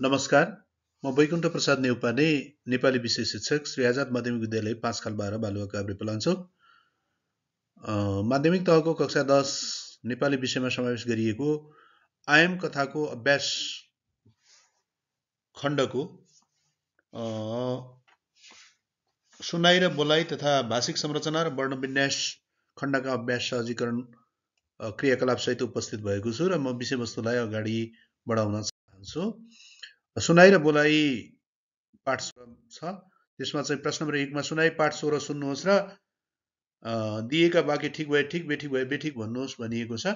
नमस्कार, म वैकुण्ठ प्रसाद नेउपाने नेपाली विषय शिक्षक श्री आजाद माध्यमिक विद्यालय 5 खाल 12 बालुवा काभ्रे पलाञ्चोक। माध्यमिक तहको कक्षा 10 नेपाली विषयमा समावेश गरिएको आयम कथाको अभ्यास खण्डको सुनाइ र बोलाइ तथा भाषिक संरचना र वर्ण विन्यास खण्डका अभ्यास सहजीकरण क्रियाकलाप सहित उपस्थित भएको छु र म विषयवस्तुलाई अगाडि बढाउन चाहन्छु। सुनाइ र बोलाइ पाठ छ, त्यसमा चाहिँ प्रश्न नम्बर 1 मा सुनाइ पाठ 16 सुन्नुहोस् र दिएका वाक्य ठिक भए ठिक, बेठिक भए बेठिक भन्नुहोस् भनिएको छ।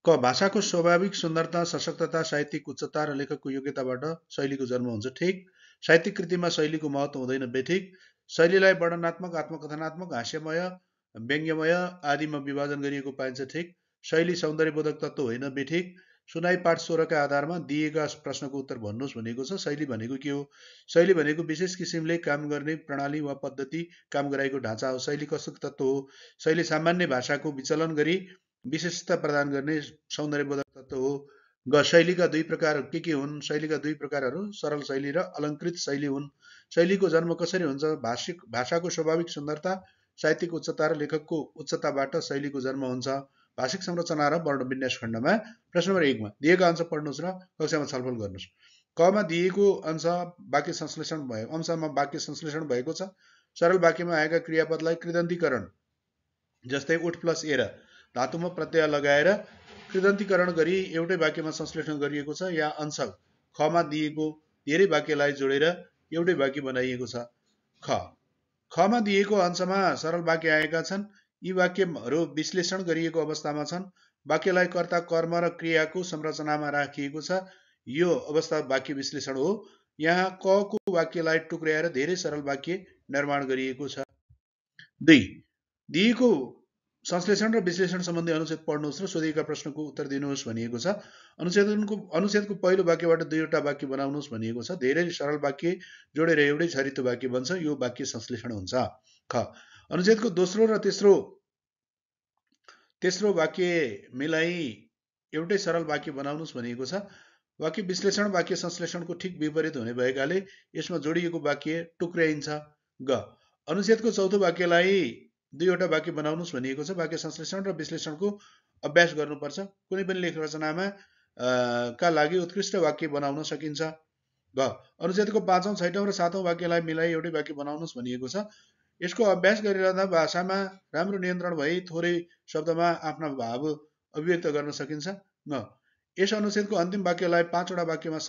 क भाषाको स्वाभाविक सुन्दरता, सशक्तता, साहित्यिक उच्चता र लेखकको योग्यताबाट शैलीको जन्म हुन्छ ठिक। साहित्यिक कृतिमा शैलीको महत्त्व हुँदैन बेठिक। शैलीलाई वर्णनात्मक, आत्मकथनात्मक, हास्यमय, व्यङ्ग्यमय आदिमा विभाजन गरिएको पाइन्छ ठिक। शैली सौन्दर्यबोधक तत्त्व होइन बेठिक। सुनाइ पाठ 16 का आधारमा दिएका प्रश्नको उत्तर भन्नुहोस् भनिएको छ। शैली भनेको के हो? शैली भनेको विशेष किसिमले काम गर्ने प्रणाली वा पद्धति, काम गराएको ढाँचा हो। शैली कस्तो तत्त्व हो? शैली सामान्य भाषाको विचलन गरी विशेषता प्रदान गर्ने सौन्दर्यबोधक तत्त्व हो। ग शैलीका दुई प्रकार के हुन्? शैलीका दुई प्रकारहरू सरल शैली र अलङ्कृत शैली हुन्। शैलीको जन्म कसरी हुन्छ? भाषाको स्वाभाविक सुन्दरता, साहित्यिक उच्चता र लेखकको उच्चताबाट शैलीको जन्म हुन्छ। भाषिक संरचना र वर्ण विन्यास खण्डमा प्रश्न नम्बर 1 मा दिएका अंश पढ्नुहोस् र कक्षामा छलफल गर्नुहोस्। कमा दिएको अंश वाक्य संश्लेषण भयो, अंशमा वाक्य संश्लेषण भएको छ। सरल वाक्यमा आएका क्रियापदलाई कृदन्तीकरण, जस्तै उठ प्लस एर धातुमा प्रत्यय लगाएर कृदन्तीकरण गरी एउटै वाक्यमा संश्लेषण गरिएको छ। या अंश खमा दिएको धेरै वाक्यलाई जोडेर एउटै वाक्य बनाइएको छ। खमा दिएको अंशमा सरल वाक्य आएका छन्। यी वाक्यहरू विश्लेषण गरिएको अवस्थामा छन्। वाक्यलाई कर्ता, कर्म र क्रियाको संरचनामा राखिएको छ। यो अवस्था वाक्य विश्लेषण हो। यहाँ क को वाक्यलाई टुक्र्याएर धेरै सरल वाक्य निर्माण गरिएको छ। 2 दिएको संश्लेषण र विश्लेषण सम्बन्धी अनुच्छेद पढ्नुहोस् र सोधिएका प्रश्नको उत्तर दिनुहोस् भनिएको छ। अनुच्छेदको पहिलो वाक्यबाट दुईवटा वाक्य बनाउनुहोस् भनिएको छ। धेरै सरल वाक्य जोडेर एउटै छरितो वाक्य बन्छ, यो वाक्य संश्लेषण हुन्छ। ख अनुच्छेदको दोस्रो र तेस्रो वाक्य मिलाई एउटै सरल वाक्य बनाउनुहोस् भनिएको छ। वाक्य विश्लेषण वाक्य संश्लेषणको ठिक विपरीत हुने भएकाले यसमा जोडिएको वाक्य टुक्र्याइन्छ। ग अनुच्छेदको चौथो वाक्यलाई दुईवटा वाक्य बनाउनुहोस् भनिएको छ। वाक्य संश्लेषण र विश्लेषणको अभ्यास गर्नुपर्छ। कुनै पनि लेख रचनामा का लागि उत्कृष्ट वाक्य बनाउन सकिन्छ। ग अनुच्छेदको 5औं, 6औं र 7औं वाक्यलाई मिलाई एउटै वाक्य बनाउनुहोस् भनिएको छ। यसको अभ्यास गरिरहँदा भाषामा राम्रो नियन्त्रण भई थोरै शब्दमा आफ्ना भाव अभिव्यक्त गर्न सकिन्छ। न यस अनुच्छेदको अन्तिम वाक्यलाई 5वटा वाक्यमा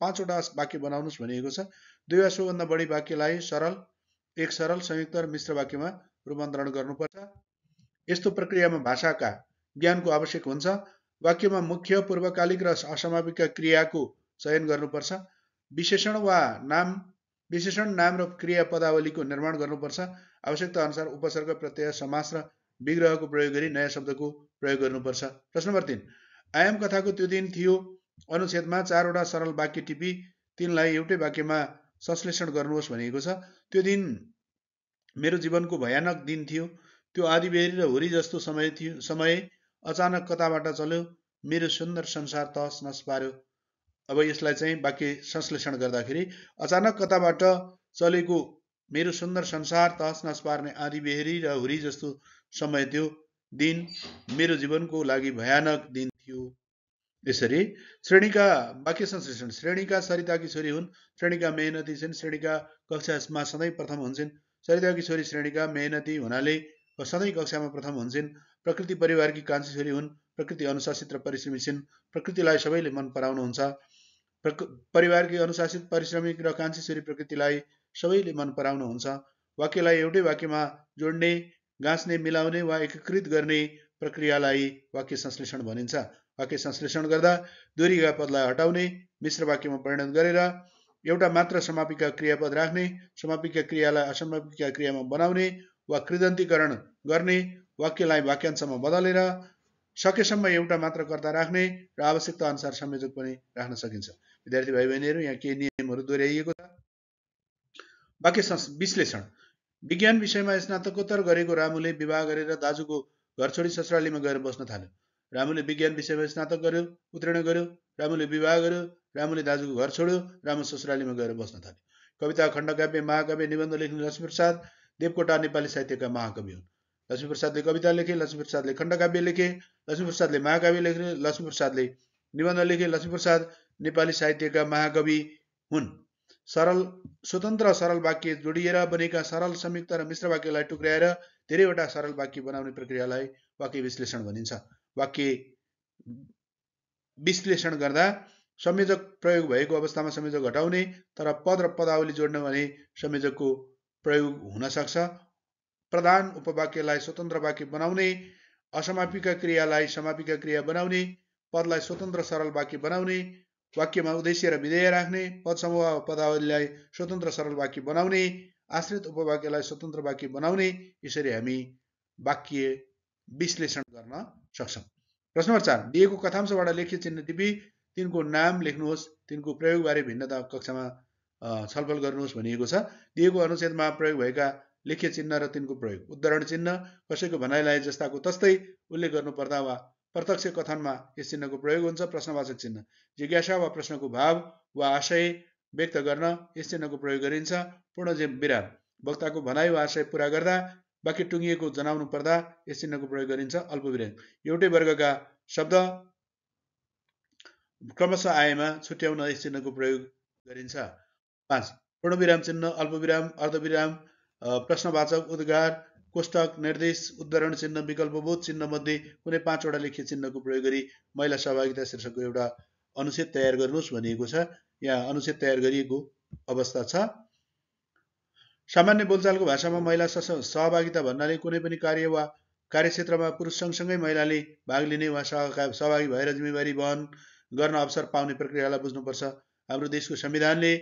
5वटा वाक्य बनाउनुहोस् भनिएको छ। 2 वा सोभन्दा बढी वाक्यलाई एक सरल, संयुक्त र मिश्र वाक्यमा रूपान्तरण गर्नुपर्छ। यस्तो प्रक्रियामा भाषाका ज्ञानको आवश्यक हुन्छ। वाक्यमा मुख्य, पूर्वकालिक र असमापिका क्रियाको चयन गर्नुपर्छ। विशेषण, नाम र क्रिया पदावलीको निर्माण गर्नुपर्छ। आवश्यकता अनुसार उपसर्ग, प्रत्यय, समास र विग्रहको प्रयोग गरी नयाँ शब्दको प्रयोग गर्नुपर्छ। प्रश्न नम्बर 3 आयाम कथाको त्यो दिन थियो अनुच्छेदमा 4वटा सरल वाक्य टिपी तिनलाई एउटै वाक्यमा संश्लेषण गर्नुहोस् भनिएको छ। त्यो दिन मेरो जीवनको भयानक दिन थियो। त्यो आँधीबेहरी र हुरी जस्तो समय अचानक कताबाट चल्यो, मेरो सुन्दर संसार तहस नहस पार्यो। अब यसलाई चाहिँ वाक्य संश्लेषण गर्दाखेरि अचानक कताबाट चलेको मेरो सुन्दर संसार तहस नहस पार्ने आँधीबेहरी र हुरी जस्तो समय त्यो दिन मेरो जीवनको लागि भयानक दिन थियो। यसरी श्रेणीका वाक्य संश्लेषण। श्रेणीका सरिताकी छोरी हुन्। श्रेणीका मेहनती छिन्। श्रेणीका कक्षामा सधैँ प्रथम हुन्छन्। सरिताकी छोरी श्रेणीका मेहनती हुनाले सधैँ कक्षामा प्रथम हुन्छन्। प्रकृति परिवारकी कान्छी छोरी हुन्। प्रकृति अनुशासित र परिश्रमी छिन्। प्रकृतिलाई सबैले मन पराउनुहुन्छ। परिवारकी अनुशासित, परिश्रमिक र कान्छी छोरी प्रकृतिलाई सबैले मन पराउनुहुन्छ। वाक्यलाई एउटै वाक्यमा जोड्ने, गाँच्ने, मिलाउने वा एकीकृत गर्ने प्रक्रियालाई वाक्य संश्लेषण भनिन्छ। वाक्य संश्लेषण गर्दा दोहोरिएका पदलाई हटाउने, मिश्र वाक्यमा परिणत गरेर एउटा मात्र समापिका क्रियापद राख्ने, समापिका क्रियालाई असमापिका क्रियामा बनाउने वा कृदन्तीकरण गर्ने, वाक्यलाई वाक्यांशमा बदलेर सकेसम्म एउटा मात्र कर्ता राख्ने र आवश्यकता अनुसार संयोजक पनि राख्न सकिन्छ। विद्यार्थी भाइ बहिनीहरू, यहाँ केही नियमहरू दोहोऱ्याइएको छ। वाक्य विश्लेषण। विज्ञान विषयमा स्नातकोत्तर गरेको रामुले विवाह गरेर दाजुको घर छोडी ससुरालीमा गएर बस्न थाल्यो। रामुले विज्ञान विषयमा स्नातक गर्यो, उत्तीर्ण गर्यो, रामुले विवाह गर्यो, रामुले दाजुको घर छोड्यो, रामु ससुरालीमा गएर बस्न थाल्यो। कविता, खण्डकाव्य, महाकाव्य, निबन्ध लेख्ने लक्ष्मीप्रसाद देवकोटा नेपाली साहित्यका महाकवि हुन्। लक्ष्मीप्रसादले कविता लेखे, लक्ष्मीप्रसादले खण्डकाव्य लेखे, लक्ष्मीप्रसादले महाकाव्य लेखे, लक्ष्मीप्रसादले निबन्ध लेखे। लक्ष्मीप्रसाद नेपाली साहित्यका महाकवि हुन्। सरल स्वतन्त्र सरल वाक्य जोडिएर बनेका सरल संयुक्त र मिश्र वाक्यलाई टुक्र्याएर धेरैवटा सरल वाक्य बनाउने प्रक्रियालाई वाक्य विश्लेषण भनिन्छ। वाक्य विश्लेषण गर्दा संयोजक प्रयोग भएको अवस्थामा संयोजक हटाउने, तर पद र पदावली जोड्न भने संयोजकको प्रयोग हुन सक्छ। प्रधान उपवाक्यलाई स्वतन्त्र वाक्य बनाउने, असमापिका क्रियालाई समापिका क्रिया बनाउने, पदलाई स्वतन्त्र सरल वाक्य बनाउने, वाक्यमा उद्देश्य र विधेय राख्ने, पद समूह वा पदावलीलाई स्वतन्त्र सरल वाक्य बनाउने, आश्रित उपवाक्यलाई स्वतन्त्र वाक्य बनाउने, यसरी हामी वाक्य विश्लेषण गर्न सक्छौँ। प्रश्न नम्बर 4, दिएको कथांशबाट लेख्य चिन्ह टिपी तिनको नाम लेख्नुहोस्, तिनको प्रयोगबारे भिन्नता कक्षामा छलफल गर्नुहोस् भनिएको छ। दिएको अनुच्छेदमा प्रयोग भएका लेख्य चिन्ह र तिनको प्रयोग। उदाहरण चिन्ह कसैको भनाइलाई जस्ताको तस्तै उल्लेख गर्नुपर्दा वा प्रत्यक्ष कथनमा यस चिन्हको प्रयोग हुन्छ। प्रश्नवाचक चिन्ह जिज्ञासा वा प्रश्नको भाव वा आशय व्यक्त गर्न यस चिन्हको प्रयोग गरिन्छ। पूर्ण विराम वक्ताको भनाइ वा आशय पूरा गर्दा वाक्य टुङ्गिएको जनाउनु पर्दा यस चिन्हको प्रयोग गरिन्छ। अल्पविराम एउटै वर्गका शब्द क्रमशः आएमा छुट्याउन यस चिन्हको प्रयोग गरिन्छ। 5, पूर्णविराम चिन्ह, अल्पविराम, अर्धविराम, प्रश्नवाचक, उद्गार, कोष्टक, निर्देश, उद्धरण चिन्ह, विकल्पबोध चिन्ह मध्ये कुनै 5 वटा लेख्य चिन्हको प्रयोग गरी महिला सहभागिता शीर्षकको एउटा अनुच्छेद तयार गर्नुहोस् भनिएको छ। यहाँ अनुच्छेद तयार गरिएको अवस्था छ। सामान्य बोलचालको भाषामा महिला सहभागिता भन्नाले कुनै पनि कार्य वा कार्यक्षेत्रमा पुरुष सँगसँगै महिलाले भाग लिने वा सहभागी भएर जिम्मेवारी वहन गर्न अवसर पाउने प्रक्रियालाई बुझ्नुपर्छ। हाम्रो देशको संविधानले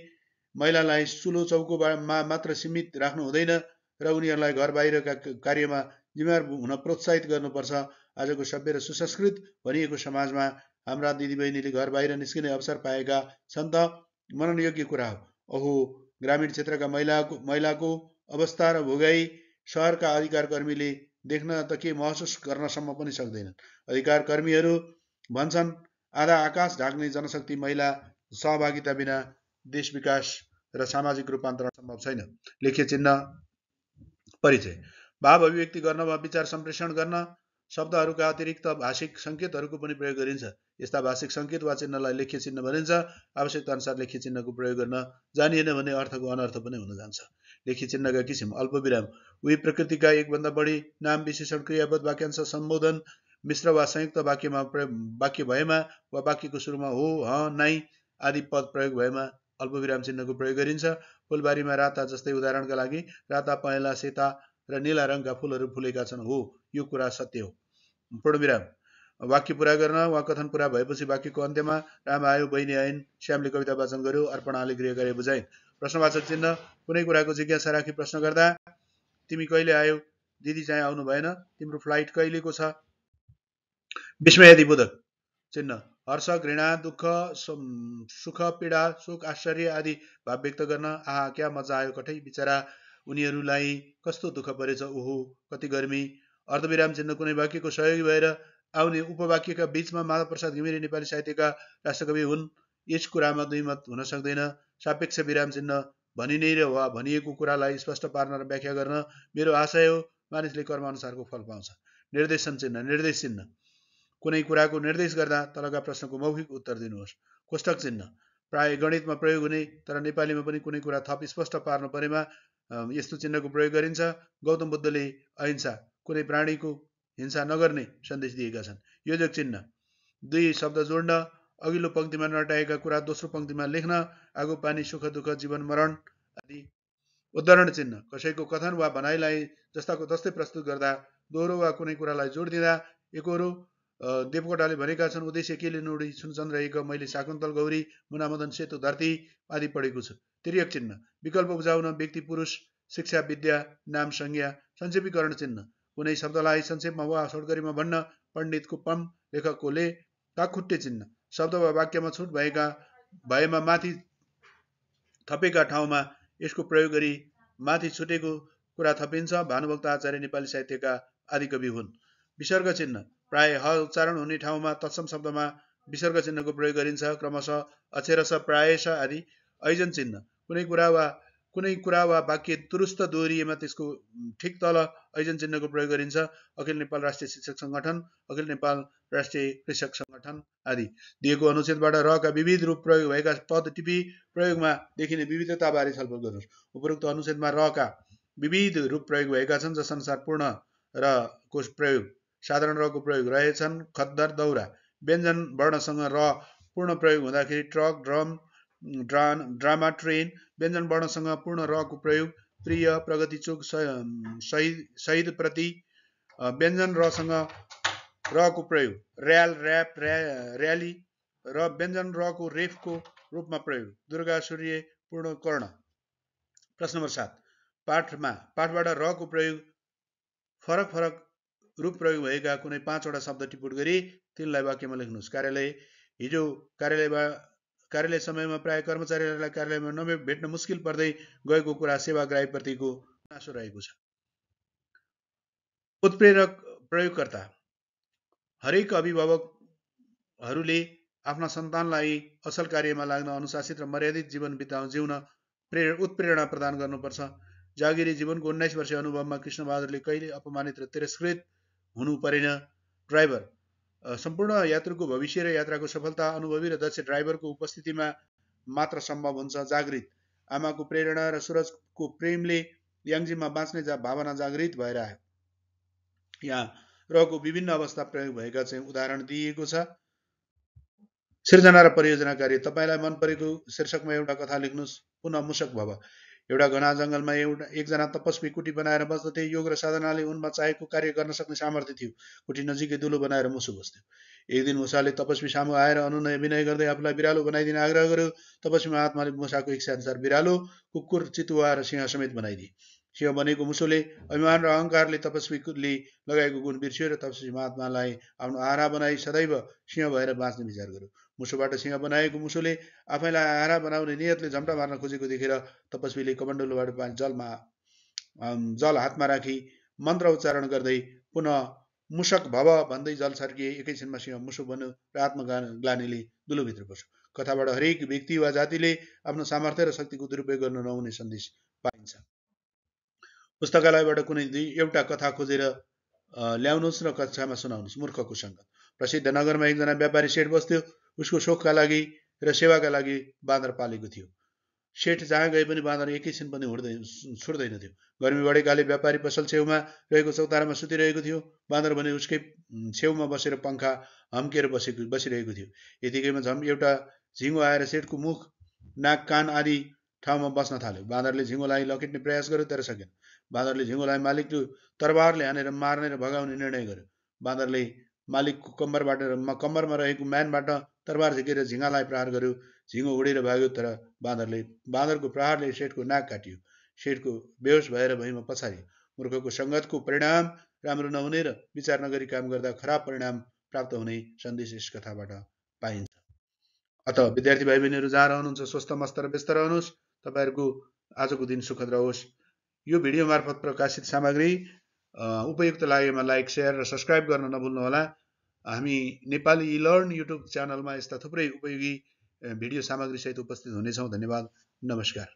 महिलालाई चुलो चौकोमा मात्र सीमित राख्नु हुँदैन र उनीहरूलाई घर बाहिरका कार्यमा जिम्मेवार हुन प्रोत्साहित गर्नुपर्छ। आजको सभ्य र सुसंस्कृत भनिएको समाजमा हाम्रा दिदीबहिनीले घर बाहिर निस्किने अवसर पाएका छन् त मनन योग्य कुरा हो। ओहो, ग्रामीण क्षेत्रका महिलाको अवस्था र भोगाई शहरका अधिकार कर्मीले देख्न त के महसुस गर्नसम्म पनि सक्दैनन्। अधिकार कर्मीहरू भन्छन् आधा आकाश ढाक्ने जनशक्ति महिला सहभागिता बिना देश विकास र सामाजिक रूपान्तरण सम्भव छैन। लेख्य चिन्ह परिचय भाव अभिव्यक्ति गर्न वा विचार सम्प्रेषण गर्न शब्दहरूका अतिरिक्त भाषिक सङ्केतहरूको पनि प्रयोग गरिन्छ। यस्ता भाषिक सङ्केत वा चिन्हलाई लेख्य चिन्ह भनिन्छ। आवश्यकता अनुसार लेख्य चिन्हको प्रयोग गर्न जानिएन भने अर्थको अनर्थ पनि हुन जान्छ। लेख्य चिन्हका किसिम अल्पविराम उही प्रकृतिका एकभन्दा बढी नाम, विशेषण, क्रियापद, वाक्यांश, सम्बोधन, मिश्र वा संयुक्त वाक्य भएमा वा वाक्यको सुरुमा हो, ह, नाइ आदि पद प्रयोग भएमा अल्पविराम चिन्हको प्रयोग गरिन्छ। फुलबारीमा राता जस्तै उदाहरणका लागि राता, पहेँला, सेता र नीला रङका फुलहरू फुलेका छन्। हो, यो कुरा सत्य हो। पूर्णविराम वाक्य पूरा गर्न वा कथन पूरा भएपछि वाक्यको अन्त्यमा राम आयो, बहिनी आइन्, श्यामले कविता वाचन गर्यो, अर्पणाले गृहकार्य बुझाइन्। प्रश्नवाचक चिन्ह कुनै कुराको जिज्ञासा राखी प्रश्न गर्दा तिमी कहिले आयो, दिदी चाहिँ आउनु भएन, तिम्रो फ्लाइट कहिलेको छ। विस्मयादिबोधक चिन्ह हर्ष, घृणा, दुःख, सुख, पीडा, शोक, आश्चर्य आदि भाव व्यक्त गर्न। आहा, क्या मजा आयो, कठै बिचरा उनीहरूलाई कस्तो दुःख परेछ, ओहो कति गर्मी। अर्धविराम चिन्ह कुनै वाक्यको सहयोगी भएर आउने उपवाक्यका बीचमा। माधव प्रसाद घिमिरे नेपाली साहित्यका राष्ट्रकवि हुन्। यस कुरामा दुई मत हुन सक्दैन। सापेक्ष विराम चिन्ह भनिने र वा भनिएको कुरालाई स्पष्ट पार्न र व्याख्या गर्न मेरो आशय हो। मानिसले कर्मअनुसारको फल पाउँछ। निर्देशन चिन्ह निर्देश चिन्ह कुनै कुराको निर्देश गर्दा तलका प्रश्नको मौखिक उत्तर दिनुहोस्। कोष्टक चिन्ह प्राय गणितमा प्रयोग हुने तर नेपालीमा पनि कुनै कुरा थप स्पष्ट पार्न परेमा यस्तो चिन्हको प्रयोग गरिन्छ। गौतम बुद्धले अहिंसा कुनै प्राणीको हिंसा नगर्ने सन्देश दिएका छन्। योजक चिन्ह दुई शब्द जोड्न, अघिल्लो पंक्तिमा नटाएका कुरा दोस्रो पंक्तिमा लेख्न, आगो पानी, सुख दुःख, जीवन मरण आदि। उदाहरण चिन्ह कसैको कथन वा भनाइलाई जस्ताको तस्तै प्रस्तुत गर्दा दोहोरो वा कुनै कुरालाई जोड दिँदा। एकोहोरो देवकोटाले भनेका छन् उद्देश्य के लिनुडी सुनचन्द्र एक, मैले शाकुन्तल गौरी, मुनामदन सेतु धरती आदि पढेको छु। तिर्यक चिन्ह विकल्प बुझाउन, व्यक्ति, पुरुष, शिक्षा, विद्या, नाम, संज्ञा। संक्षेपीकरण चिन्ह कुनै शब्दलाई संक्षेपमा वा छोटकरीमा भन्न। पण्डितको पम, लेखकको ले। काखुट्टे चिन्ह शब्द वा वाक्यमा छुट भएमा माथि थपेका ठाउँमा यसको प्रयोग गरी माथि छुटेको कुरा थपिन्छ। भानुभक्त आचार्य नेपाली साहित्यका आदिकवि हुन्। विसर्ग चिन्ह प्राय ह उच्चारण हुने ठाउँमा तत्सम शब्दमा विसर्ग चिन्हको प्रयोग गरिन्छ। क्रमशः अक्षरश प्रायश आदि ऐजन चिन्ह कुनै कुरा वा वाक्य दुरुस्त दोहोरिएमा त्यसको ठिक तल ऐजन चिन्हको प्रयोग गरिन्छ। अखिल नेपाल राष्ट्रिय शिक्षक संगठन, अखिल नेपाल राष्ट्रिय कृषक संगठन आदि। दिएको अनुच्छेदबाट रका विविध रूप प्रयोग भएका पद टिपी प्रयोगमा देखिने विविधताबारे छलफल गर्नुहोस्। उपरोक्त अनुच्छेदमा रका विविध रूप प्रयोग भएका छन्, जसअनुसार पूर्ण र को प्रयोग, साधारण र को प्रयोग रहेछन्। खद्दर, दौरा। व्यञ्जन वर्णसँग र पूर्ण प्रयोग हुँदाखेरि ट्रक, ड्रम, ड्रामा, ट्रेन। व्यञ्जन वर्णसँग पूर्ण र को प्रयोग, प्रिय, प्रगतिचोक, शहीद प्रति। व्यञ्जन रसँग र को प्रयोग, र्याल, र्याप, र्याली र व्यञ्जन र को रेफको रूपमा प्रयोग, दुर्गा, सूर्य, पूर्ण, कर्ण। प्रश्न नम्बर 7, पाठबाट र को प्रयोग फरक फरक रूप प्रयोग भएका कुनै 5 वटा शब्द टिप्पण गरी तिनलाई वाक्यमा लेख्नुहोस्। कार्यालय। हिजो कार्यालय समयमा प्राय कर्मचारीहरूलाई कार्यालयमा नभेट्न मुस्किल पर्दै गएको कुरा सेवाग्राहीप्रतिको गुनासो रहेको छ। उत्प्रेरक प्रयोगकर्ता। हरेक अभिभावकहरूले आफ्ना सन्तानलाई असल कार्यमा लाग्न, अनुशासित र मर्यादित जीवन जिउन उत्प्रेरणा प्रदान गर्नुपर्छ। जागिरी जीवनको 19 वर्षीय अनुभवमा कृष्णबहादुरले कहिले अपमानित र तिरस्कृत हुनु परेन। ड्राइभर। सम्पूर्ण यात्रुको भविष्य र यात्राको सफलता अनुभवी र दक्ष ड्राइभरको उपस्थितिमा मात्र सम्भव हुन्छ। जागृत। आमाको प्रेरणा र सुरजको प्रेमले याङजीमा बाँच्ने भावना जागृत भएर आयो। यहाँ रको विभिन्न अवस्था प्रयोग भएका चाहिँ उदाहरण दिइएको छ। सिर्जना र परियोजना कार्य। तपाईलाई मन परेको शीर्षकमा एउटा कथा लेख्नुहोस्। पुनः मुशक भव। एउटा घना जंगलमा एकजना तपस्वी कुटी बनाएर बस्दथे। योग र साधनाले उनमा चाहेको कार्य गर्न सक्ने सामर्थ्य थियो। कुटी नजिकै दुलो बनाएर मुसो बस्थ्यो। एक दिन मुसाले तपस्वी सामु आएर अनुनय विनय गर्दै आफूलाई बिरालो बनाइदिन आग्रह गर्यो। तपस्वी महात्माले मुसाको इच्छाअनुसार बिरालो, कुकुर, चितुवा र सिंह समेत बनाइदिए। सिंह बनेको मुसोले अभिमान र अहंकारले तपस्वीले लगाएको गुण बिर्स्यो र तपस्वी महात्मालाई आफ्नो आहारा बनाई सदैव सिंह भएर बाँच्ने विचार गर्यो। मुसोबाट सिंह बनाएको मुसोले आफैलाई आहारा बनाउने नियतले झम्टा मार्न खोजेको देखेर तपस्वीले कमण्डलुबाट जल हातमा राखी मन्त्र उच्चारण गर्दै पुनः मुशक भव भन्दै जल छर्किए। एकैछिनमा सिंह मुसो बन्यो र आत्मग्लानीले दुलोभित्र पस्यो। कथाबाट हरेक व्यक्ति वा जातिले आफ्नो सामर्थ्य र शक्तिको दुरुपयोग गर्नु नहुने सन्देश पाइन्छ। पुस्तकालयबाट कुनै एउटा कथा खोजेर ल्याउनुहोस् र कक्षामा सुनाउनुहोस्। मूर्खको सङ्गत। प्रसिद्ध नगरमा एकजना व्यापारी सेठ बस्थ्यो। उसको शोखका लागि र सेवाका लागि बाँदर पालेको थियो। सेठ जहाँ गए पनि बाँदर एकैछिन पनि छुट्दैन थियो। गर्मी बढेकाले व्यापारी पसल छेउमा रहेको चौतारामा सुतिरहेको थियो। बाँदर भने उसकै छेउमा बसेर पङ्खा हम्केर बसिरहेको थियो। यतिकैमा एउटा झिङ्गो आएर सेठको मुख, नाक, कान आदि ठाउँमा बस्न थाल्यो। बाँदरले झिङ्गोलाई लखेट्ने प्रयास गर्यो तर सकेन। बाँदरले झिङ्गोलाई मालिकको तरबारले हानेर मार्ने र भगाउने निर्णय गर्यो। बाँदरले मालिकको कम्मरमा रहेको म्यानबाट तरबार झिकेर झिङ्गालाई प्रहार गर्यो। झिङ्गो उडेर भाग्यो तर बाँदरको प्रहारले सेठको नाक काटियो। सेठको बेहोस भएर भुइँमा पछारियो। मूर्खको सङ्गतको परिणाम राम्रो नहुने र विचार नगरी काम गर्दा खराब परिणाम प्राप्त हुने सन्देश यस कथाबाट पाइन्छ। अत विद्यार्थी भाइ बहिनीहरू जहाँ रहनुहुन्छ स्वस्थ मस्त र व्यस्त रहनुहोस्। तपाईहरूको आजको दिन सुखद रहोस्। यो भिडियो मार्फत प्रकाशित सामग्री उपयुक्त लागेमा लाइक, शेयर र सब्स्क्राइब गर्न नभुल्नुहोला। हामी नेपाली लर्न युट्युब च्यानलमा यस्ता थुप्रै उपयोगी भिडियो सामग्री सहित उपस्थित हुनेछौँ। धन्यवाद। नमस्कार।